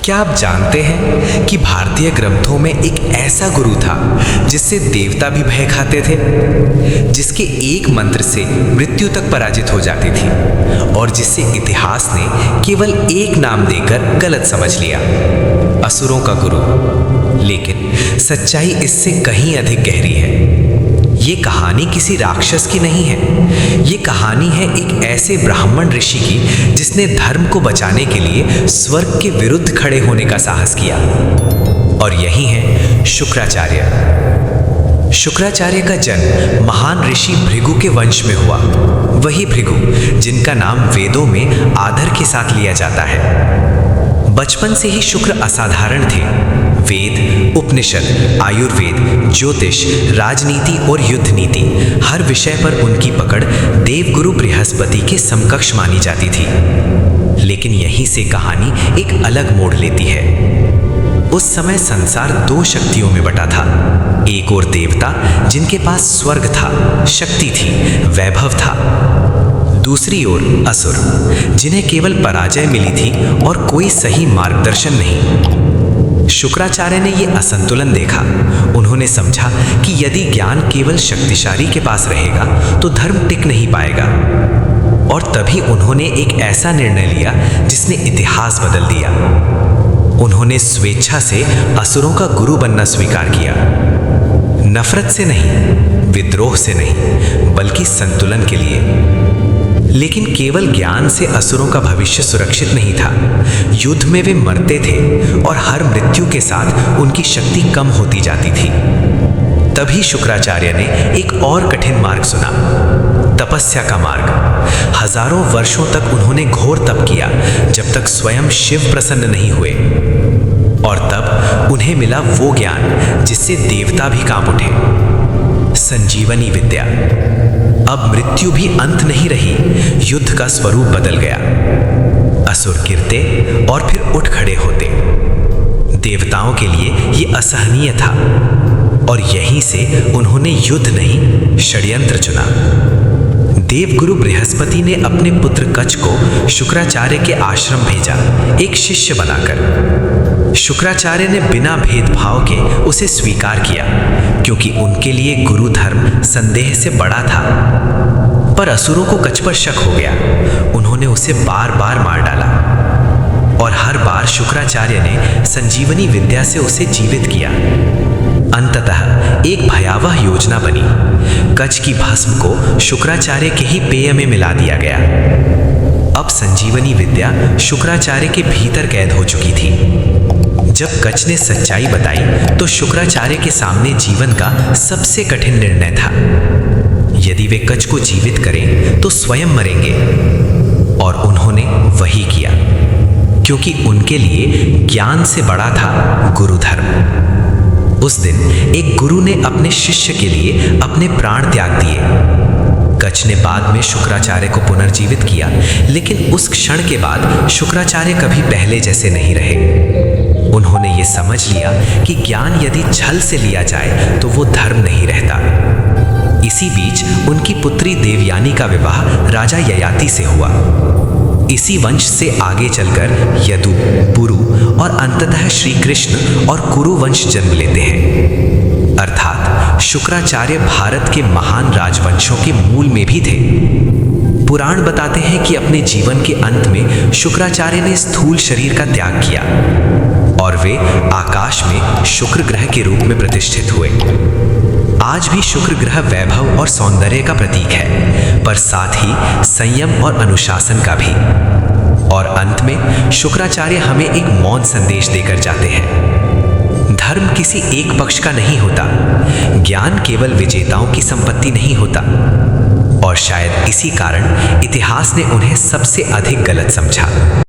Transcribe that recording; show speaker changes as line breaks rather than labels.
क्या आप जानते हैं कि भारतीय ग्रंथों में एक ऐसा गुरु था जिससे देवता भी भय खाते थे, जिसके एक मंत्र से मृत्यु तक पराजित हो जाती थी और जिससे इतिहास ने केवल एक नाम देकर गलत समझ लिया, असुरों का गुरु। लेकिन सच्चाई इससे कहीं अधिक गहरी है। ये कहानी किसी राक्षस की नहीं है। ये कहानी है एक ऐसे ब्राह्मण ऋषि की जिसने धर्म को बचाने के लिए स्वर्ग के विरुद्ध खड़े होने का साहस किया। और यही है शुक्राचार्य। शुक्राचार्य का जन्म महान ऋषि भृगु के वंश में हुआ। वही भृगु जिनका नाम वेदों में आदर के साथ लिया जाता है। बचपन से ही शुक्र असाधारण थे। वेद, उपनिषद, आयुर्वेद, ज्योतिष, राजनीति और युद्ध नीति, हर विषय पर उनकी पकड़ देवगुरु बृहस्पति के समकक्ष मानी जाती थी। लेकिन यहीं से कहानी एक अलग मोड़ लेती है। उस समय संसार दो शक्तियों में बटा था। एक और देवता जिनके पास स्वर्ग था, शक्ति थी, वैभव था। दूसरी ओर असुर जिन्हें केवल पराजय मिली थी और कोई सही मार्गदर्शन नहीं। शुक्राचार्य ने यह असंतुलन देखा। उन्होंने समझा कि यदि ज्ञान केवल शक्तिशाली के पास रहेगा तो धर्म टिक नहीं पाएगा। और तभी उन्होंने एक ऐसा निर्णय लिया जिसने इतिहास बदल दिया। उन्होंने स्वेच्छा से असुरों का गुरु बनना स्वीकार किया। नफरत से नहीं, विद्रोह से नहीं, बल्कि संतुलन के लिए। लेकिन केवल ज्ञान से असुरों का भविष्य सुरक्षित नहीं था। युद्ध में वे मरते थे और हर मृत्यु के साथ उनकी शक्ति कम होती जाती थी। तभी शुक्राचार्य ने एक और कठिन मार्ग सुना, तपस्या का मार्ग। हजारों वर्षों तक उन्होंने घोर तप किया जब तक स्वयं शिव प्रसन्न नहीं हुए। और तब उन्हें मिला वो ज्ञान जिससे देवता भी कांप उठे, संजीवनी विद्या। अब मृत्यु भी अंत नहीं रही, युद्ध का स्वरूप बदल गया। असुर गिरते और फिर उठ खड़े होते। देवताओं के लिए यह असहनीय था और यहीं से उन्होंने युद्ध नहीं, षड्यंत्र चुना। देवगुरु बृहस्पति ने अपने पुत्र कच्छ को शुक्राचार्य के आश्रम भेजा, एक शिष्य बनाकर। शुक्राचार्य ने बिना भेदभाव के उसे स्वीकार किया, क्योंकि उनके लिए गुरु धर्म संदेह से बड़ा था। पर असुरों को कच्छ पर शक हो गया। उन्होंने उसे बार बार मार डाला और हर बार शुक्राचार्य ने संजीवनी विद्या से उसे जीवित किया। अंततः एक भयावह योजना बनी। कच्छ की भस्म को शुक्राचार्य के ही पेय में मिला दिया गया। अब संजीवनी विद्या शुक्राचार्य के भीतर कैद हो चुकी थी। जब कच्छ ने सच्चाई बताई तो शुक्राचार्य के सामने जीवन का सबसे कठिन निर्णय था। यदि वे कच्छ को जीवित करें तो स्वयं मरेंगे। और उन्होंने वही किया, क्योंकि उनके लिए ज्ञान से बड़ा था गुरु धर्म। उस दिन एक गुरु ने अपने शिष्य के लिए अपने प्राण त्याग दिए। कच्छ ने बाद में शुक्राचार्य को पुनर्जीवित किया, लेकिन उस क्षण के बाद शुक्राचार्य कभी पहले जैसे नहीं रहे। उन्होंने ये समझ लिया कि ज्ञान यदि छल से लिया जाए तो वो धर्म नहीं रहता। इसी बीच उनकी पुत्री देवयानी का विवाह राजा ययाति से हुआ। इसी वंश से आगे चलकर यदु, पुरु और अंततः श्री कृष्ण और कुरु वंश जन्म लेते हैं। अर्थात शुक्राचार्य भारत के महान राजवंशों के मूल में भी थे। पुराण बताते हैं कि अपने जीवन के अंत में शुक्राचार्य ने स्थूल शरीर का त्याग किया और वे आकाश में शुक्र ग्रह के रूप में प्रतिष्ठित हुए। आज भी शुक्र ग्रह वैभव और सौंदर्य का प्रतीक है, पर साथ ही संयम और अनुशासन का भी। और अंत में शुक्राचार्य हमें एक मौन संदेश देकर जाते हैं। धर्म किसी एक पक्ष का नहीं होता। ज्ञान केवल विजेताओं की संपत्ति नहीं होता। और शायद इसी कारण इतिहास ने उन्हें सबसे अधिक गलत समझा।